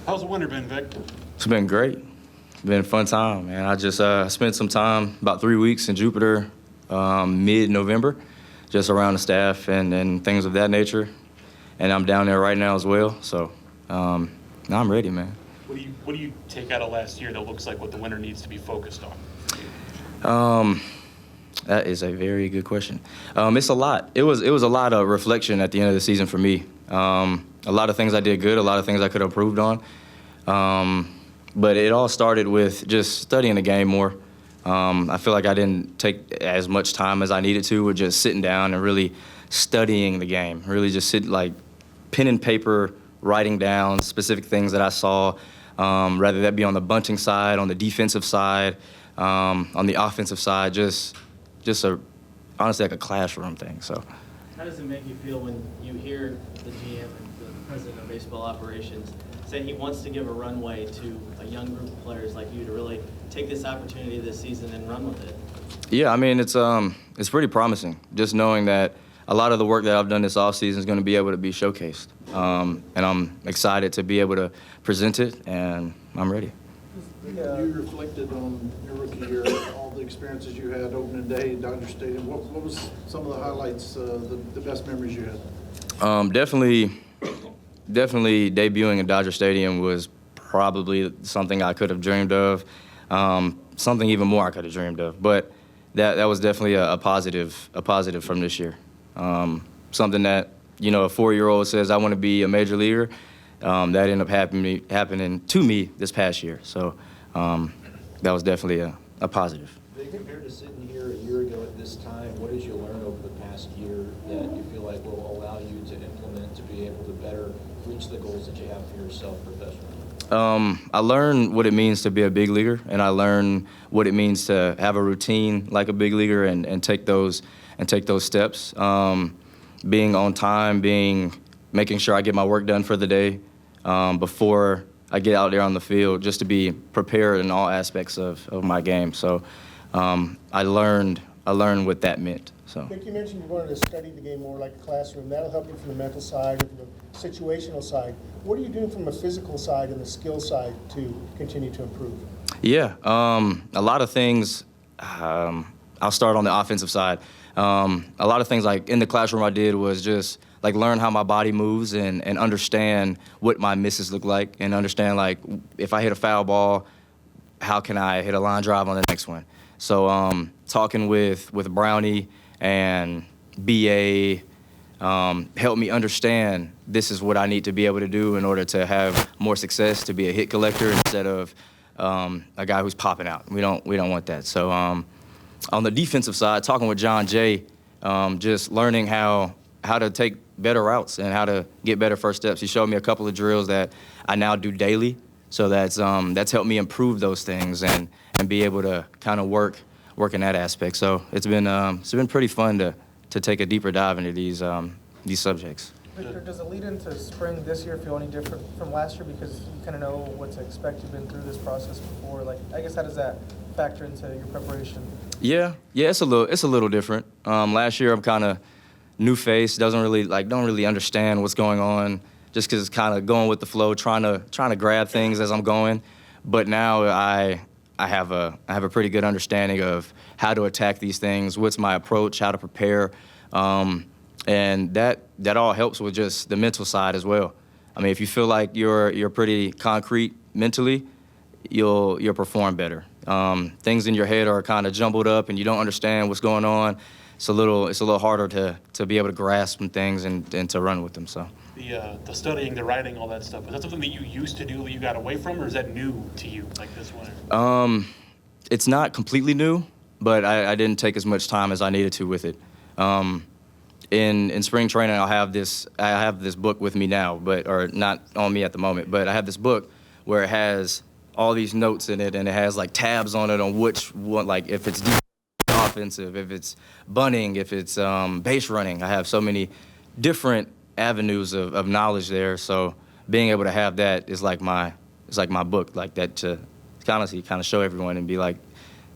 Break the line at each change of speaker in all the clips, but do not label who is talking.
How's the winter been, Vic?
It's been great. It's been a fun time, man. I just spent some time, about 3 weeks in Jupiter, mid-November, just around the staff and things of that nature. And I'm down there right now as well, so now I'm ready, man.
What do you take out of last year that looks like what the winter needs to be focused on?
That is a very good question. It's a lot. It was a lot of reflection at the end of the season for me. A lot of things I did good, a lot of things I could have improved on. But it all started with just studying the game more. I feel like I didn't take as much time as I needed to with just sitting down and really studying the game. Really just like pen and paper, writing down specific things that I saw, whether that be on the bunting side, on the defensive side, on the offensive side, just honestly like a classroom thing. So,
how does it make you feel when you hear the GM and the president of baseball operations say he wants to give a runway to a young group of players like you to really take this opportunity this season and run with it?
Yeah, I mean, it's pretty promising, just knowing that a lot of the work that I've done this offseason is going to be able to be showcased. And I'm excited to be able to present it, and I'm ready.
You reflected on your rookie year, all the experiences you had opening day at Dodger Stadium. What was some of the highlights, the best memories you had?
Definitely debuting at Dodger Stadium was probably something I could have dreamed of, something even more I could have dreamed of. But that was definitely a positive from this year. Something that, you know, a 4-year-old says, I want to be a major leaguer. That ended up happening to me this past year. So that was definitely a positive.
Compared to sitting here a year ago at this time, what did you learn over the past year that you feel like will allow you to implement to be able to better reach the goals that you have for yourself professionally?
I learned what it means to be a big leaguer, and I learned what it means to have a routine like a big leaguer and take those steps. Being on time, making sure I get my work done for the day before I get out there on the field, just to be prepared in all aspects of my game. So I learned what that meant. So.
Vic, you mentioned you wanted to study the game more like a classroom. That'll help you from the mental side and from the situational side. What are you doing from a physical side and the skill side to continue to improve?
Yeah, a lot of things. I'll start on the offensive side. A lot of things like in the classroom I did was just like learn how my body moves and understand what my misses look like, and understand like if I hit a foul ball, how can I hit a line drive on the next one. So talking with Brownie and BA helped me understand this is what I need to be able to do in order to have more success, to be a hit collector instead of a guy who's popping out. We don't want that. So on the defensive side, talking with John Jay, just learning how to take better routes and how to get better first steps. He showed me a couple of drills that I now do daily. So that's helped me improve those things and be able to kind of work in that aspect. So it's been pretty fun to take a deeper dive into these subjects.
Victor, does it lead into spring this year feel any different from last year because you kind of know what to expect? You've been through this process before. Like, I guess how does that factor into your preparation?
Yeah, it's a little different. Last year I'm kind of new face, don't really understand what's going on, just because it's kind of going with the flow, trying to grab things as I'm going. But now I have a pretty good understanding of how to attack these things, what's my approach, how to prepare, and that all helps with just the mental side as well. I mean, if you feel like you're pretty concrete mentally, you'll perform better. Things in your head are kind of jumbled up, and you don't understand what's going on. It's a little harder to be able to grasp some things and to run with them. So
the studying, the writing, all that stuff, is that something that you used to do that you got away from, or is that new to you, like this winter?
It's not completely new, but I didn't take as much time as I needed to with it. In spring training, I have this book with me now, or not on me at the moment, but I have this book where it has all these notes in it, and it has like tabs on it on which one, like if it's offensive, if it's bunting, if it's base running. I have so many different avenues of knowledge there. So being able to have that is like my book, like that, to kind of show everyone and be like,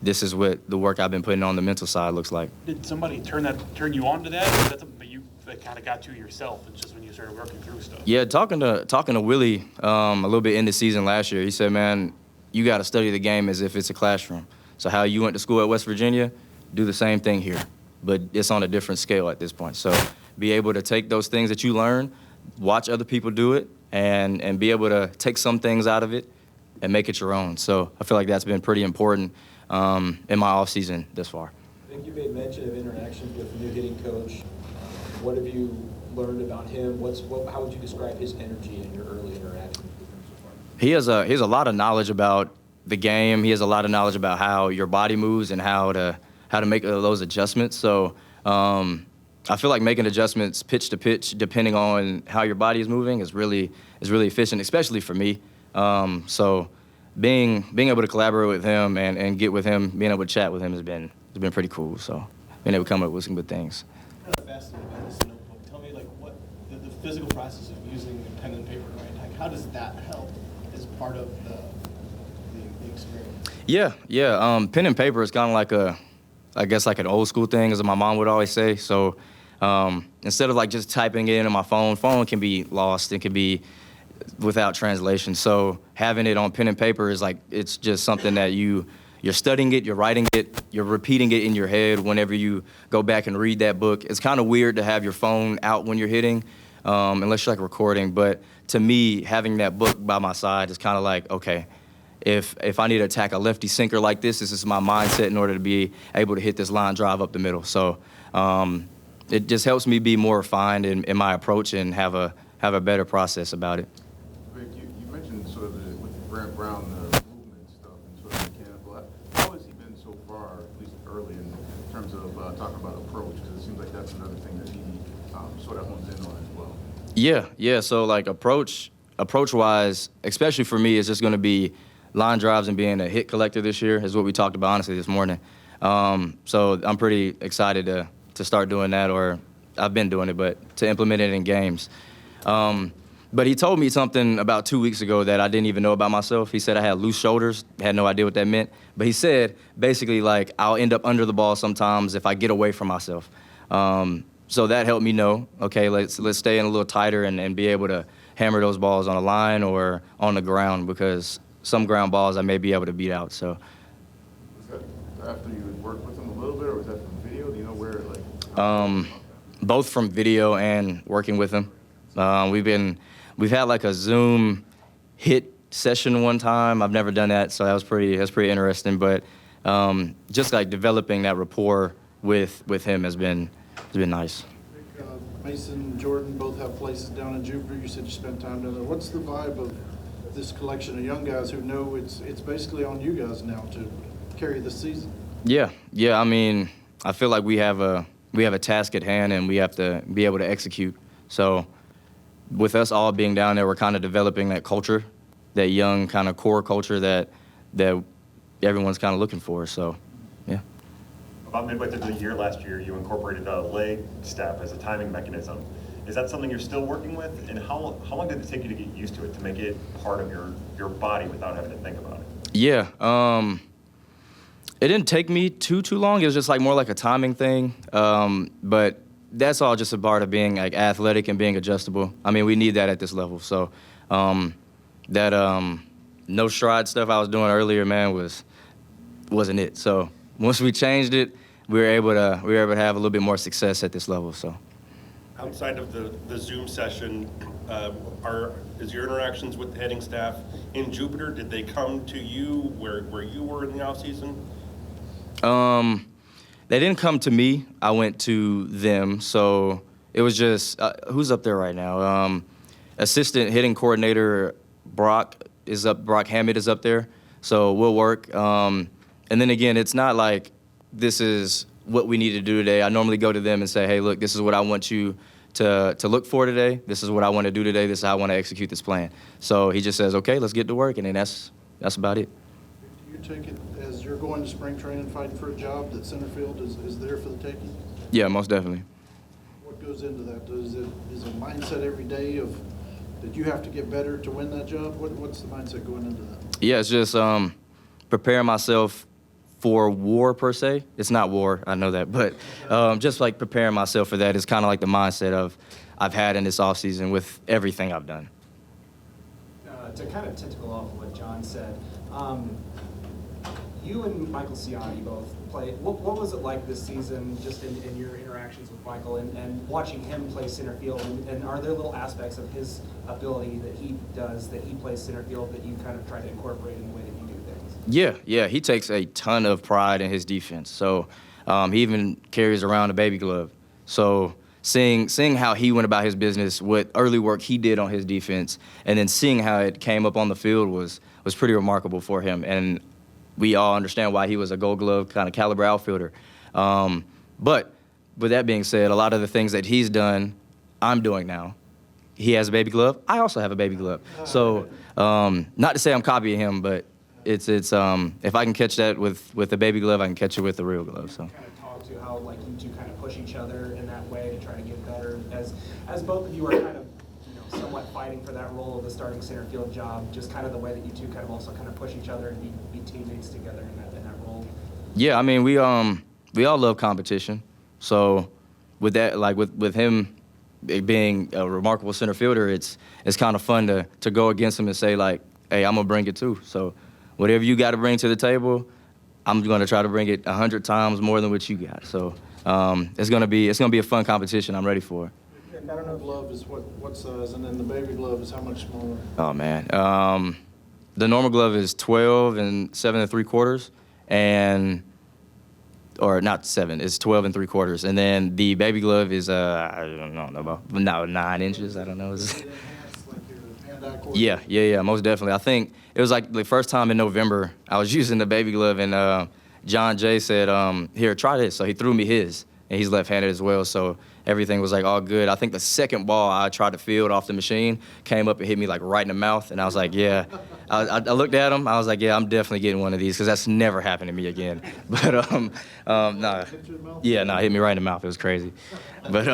this is what the work I've been putting on the mental side looks like.
Did somebody turn you on to that? Or is that something that you like, kind of got to yourself? It's just when you started working through stuff.
Yeah, talking to Willie a little bit in the season last year, he said, man, you got to study the game as if it's a classroom. So how you went to school at West Virginia, do the same thing here, but it's on a different scale at this point. So be able to take those things that you learn, watch other people do it, and be able to take some things out of it and make it your own. So I feel like that's been pretty important in my offseason this far.
I think you made mention of interactions with the new hitting coach. What have you learned about him? How would you describe his energy in your early interactions with him so far?
He has a lot of knowledge about the game. He has a lot of knowledge about how your body moves and how to make those adjustments. So I feel like making adjustments pitch to pitch, depending on how your body is moving, is really efficient, especially for me. So being able to collaborate with him and get with him, being able to chat with him has been pretty cool. So being able to come up with some good things.
I'm kind of fascinated by this notebook. Tell me, like, what the physical process of using pen and paper, right? Like, how does that help as part of the experience?
Yeah. Pen and paper is kind of like I guess like an old school thing, as my mom would always say. So instead of like just typing it in on my phone can be lost. It can be without translation. So having it on pen and paper is like, it's just something that you're studying it, you're writing it, you're repeating it in your head whenever you go back and read that book. It's kind of weird to have your phone out when you're hitting, unless you're like recording. But to me, having that book by my side is kind of like, okay, if I need to attack a lefty sinker like this is my mindset in order to be able to hit this line drive up the middle. So it just helps me be more refined in my approach and have a better process about it.
Rick, you mentioned sort of with Grant Brown, the movement stuff and sort of mechanical. How has he been so far, at least early, in terms of talking about approach? Because it seems like that's another thing that he sort of hones in on as well.
Yeah. So like approach-wise, especially for me, it's just going to be line drives and being a hit collector this year is what we talked about, honestly, this morning. So I'm pretty excited to start doing that, or I've been doing it, but to implement it in games. But he told me something about 2 weeks ago that I didn't even know about myself. He said I had loose shoulders, had no idea what that meant. But he said, basically, like, I'll end up under the ball sometimes if I get away from myself. So that helped me know, okay, let's stay in a little tighter and be able to hammer those balls on a line or on the ground, because some ground balls I may be able to beat out. So.
Was that after you had worked with him a little bit, or was that from video? Do you know where, like?
Both from video and working with him. We've had like a Zoom hit session one time. I've never done that, so that's pretty interesting. But just like developing that rapport with him has been nice.
Mason and Jordan both have places down in Jupiter. You said you spent time down there. What's the vibe of this collection of young guys who know it's basically on you guys now to carry the season? Yeah.
I mean, I feel like we have a task at hand and we have to be able to execute. So with us all being down there, we're kind of developing that culture, that young kind of core culture that everyone's kind of looking for. So, yeah.
About midway through the year last year, you incorporated a leg step as a timing mechanism. Is that something you're still working with? And how long did it take you to get used to it, to make it part of your body without having to think about it?
Yeah. It didn't take me too long. It was just like more like a timing thing. But that's all just a part of being like athletic and being adjustable. I mean, we need that at this level. So that no stride stuff I was doing earlier, man, wasn't it. So once we changed it, we were able to have a little bit more success at this level. So.
Outside of the Zoom session, is your interactions with the heading staff in Jupiter, did they come to you where you were in the offseason?
They didn't come to me. I went to them. So it was just, who's up there right now? Assistant hitting coordinator Brock Hammett is up there. So we'll work. And then again, it's not like this is what we need to do today. I normally go to them and say, hey, look, this is what I want you to look for today. This is what I want to do today. This is how I want to execute this plan. So he just says, okay, let's get to work, and then that's about it.
Do you take it as you're going to spring training fighting for a job that center field is there for the taking?
Yeah, most definitely.
What goes into that? Is it mindset every day of that you have to get better to win that job? What's the mindset going into that?
Yeah, it's just preparing myself for war per se. It's not war, I know that, but just like preparing myself for that is kind of like the mindset of I've had in this offseason with everything I've done.
To kind of tentacle off what John said, you and Michael Ciani both played. What was it like this season, just in your interactions with Michael and watching him play center field? And are there little aspects of his ability that he does, that he plays center field, that you kind of try to incorporate in the way that you do things?
Yeah, he takes a ton of pride in his defense. So he even carries around a baby glove. So seeing how he went about his business, what early work he did on his defense, and then seeing how it came up on the field was pretty remarkable for him. And we all understand why he was a Gold Glove kind of caliber outfielder. But with that being said, a lot of the things that he's done, I'm doing now. He has a baby glove. I also have a baby glove. So not to say I'm copying him, but it's if I can catch that with the baby glove, I can catch it with the real glove. So.
Kind of talk to how like you two kind of push each other in that way to try to get better, as both of you are kind of somewhat fighting for that role of the starting center field job. Just kind of the way that you two kind of also kind of push each other and be teammates together in that role.
Yeah, I mean we all love competition. So with that, like with him being a remarkable center fielder, it's kind of fun to go against him and say like, hey, I'm gonna bring it too. So whatever you got to bring to the table, I'm gonna try to bring it 100 times more than what you got. So it's gonna be a fun competition. I'm ready for it.
The normal glove is what size, and then the baby glove is how much smaller?
Oh man, the normal glove is 12 and 7 3/4, or not 7. It's 12 and 3/4, and then the baby glove is I don't know about 9 inches. I don't know. Yeah, most definitely. I think it was like the first time in November I was using the baby glove, and John Jay said, "Here, try this." So he threw me his, and he's left-handed as well. So everything was like all good. I think the second ball I tried to field off the machine came up and hit me like right in the mouth, and I was like, yeah. I looked at him. I was like, yeah, I'm definitely getting one of these because that's never happened to me again. But nah, hit me right in the mouth. It was crazy. But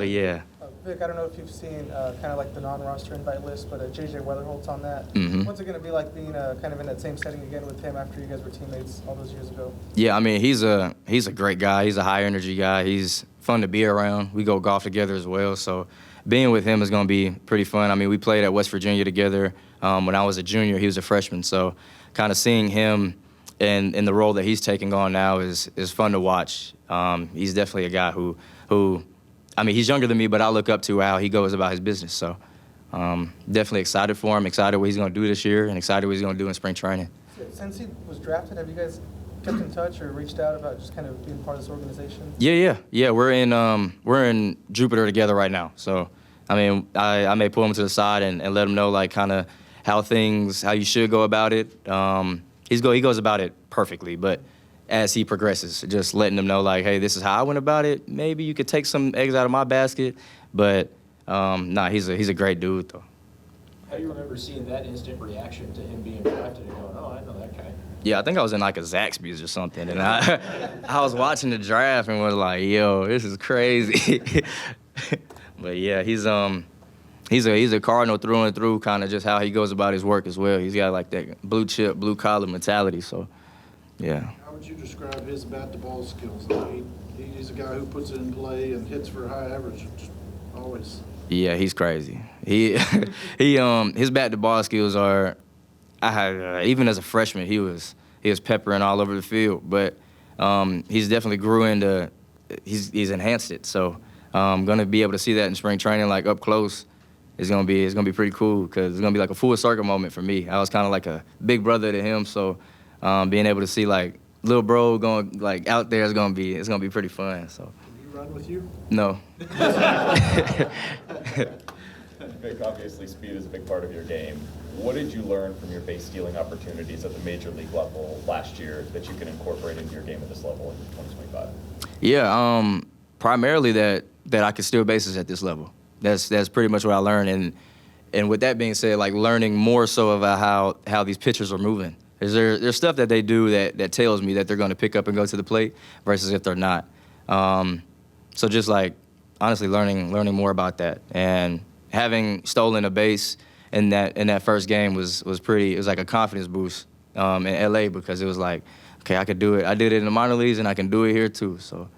yeah.
Vic, I don't know if you've seen kind of like the non-roster invite list, but J.J. Weatherholt's on that.
Mm-hmm.
What's it going to be like being kind of in that same setting again with him after you guys were teammates all those years ago?
Yeah, I mean, he's a great guy. He's a high-energy guy. He's fun to be around. We go golf together as well, so being with him is going to be pretty fun. I mean, we played at West Virginia together when I was a junior. He was a freshman, so kind of seeing him in the role that he's taking on now is fun to watch. He's definitely a guy who I mean, he's younger than me, but I look up to how he goes about his business. So definitely excited for him, excited what he's going to do this year, and excited what he's going to do in spring training.
Since he was drafted, have you guys kept in touch or reached out about just kind of being part of this organization?
Yeah. We're in Jupiter together right now. So, I mean, I may pull him to the side and let him know, like, kind of how you should go about it. He goes about it perfectly, but as he progresses, just letting them know, like, hey, this is how I went about it. Maybe you could take some eggs out of my basket, but he's a great dude, though.
How do you remember seeing that instant reaction to him being drafted and going, oh, I know that guy?
Yeah, I think I was in like a Zaxby's or something, and I was watching the draft and was like, yo, this is crazy. But yeah, he's a Cardinal through and through, kind of just how he goes about his work as well. He's got like that blue chip, blue collar mentality. So, yeah.
How would you describe his bat-to-ball skills? I mean, he's a guy who puts it in play and hits for a high average, always.
Yeah, he's crazy. His bat-to-ball skills are. Even as a freshman, he was peppering all over the field, but he's definitely grew into. He's enhanced it. So I'm gonna be able to see that in spring training, like up close. It's gonna be pretty cool because it's gonna be like a full circle moment for me. I was kind of like a big brother to him, so being able to see like little bro going like out there is gonna be pretty fun. So.
Did he run with you?
No.
Vic, obviously speed is a big part of your game. What did you learn from your base stealing opportunities at the major league level last year that you can incorporate into your game at this level in 2025?
Yeah, primarily that I can steal bases at this level. That's pretty much what I learned, and with that being said, like learning more so about how these pitchers are moving. There's stuff that they do that tells me that they're going to pick up and go to the plate versus if they're not. So just like honestly learning more about that, and having stolen a base in that first game was pretty. It was like a confidence boost in LA because it was like okay, I could do it. I did it in the minor leagues, and I can do it here too. So